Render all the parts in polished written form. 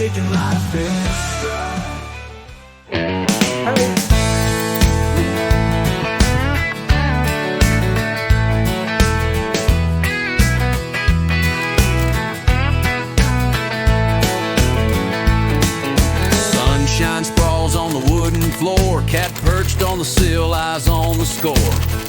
taking life in stride. Sunshine sprawls on the wooden floor, cat perched on the sill, eyes on the score.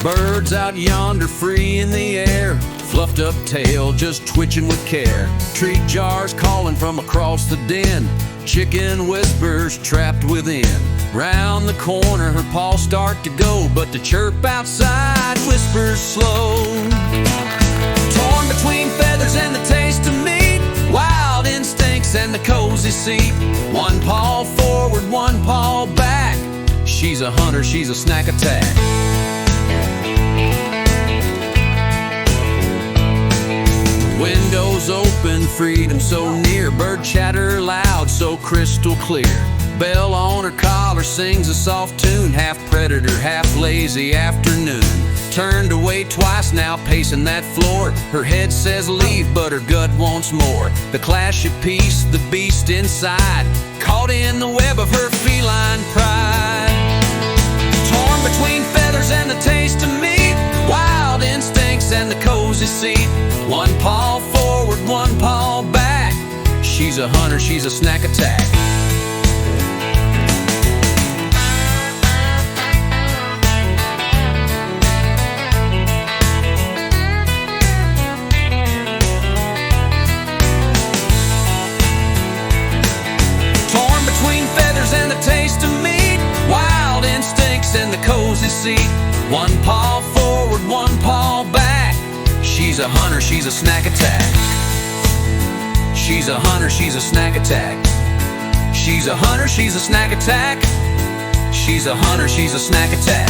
Birds out yonder free in the air, fluffed up tail just twitching with care. Treat jars calling from across the den, chicken whispers trapped within. Round the corner her paws start to go, but the chirp outside whispers slow. Torn between feathers and the taste of meat, wild instincts and the cozy seat. One paw forward, one paw back. She's a hunter, she's a snack attack. Windows open, freedom so near. Bird chatter loud, so crystal clear. Bell on her collar sings a soft tune. Half predator, half lazy afternoon. Turned away twice now, pacing that floor. Her head says leave, but her gut wants more. The clash of peace, the beast inside, caught in the web of her feline pride. Torn between feathers and the taste of meat, wild instincts and the cozy seat. One paw forward, one paw back. She's a hunter, she's a snack attack. Torn between feathers and the taste of meat, wild instincts and the cozy seat. One paw forward, one paw back. She's a hunter, she's a snack attack. She's a hunter, she's a snack attack. She's a hunter, she's a snack attack. She's a hunter, she's a snack attack.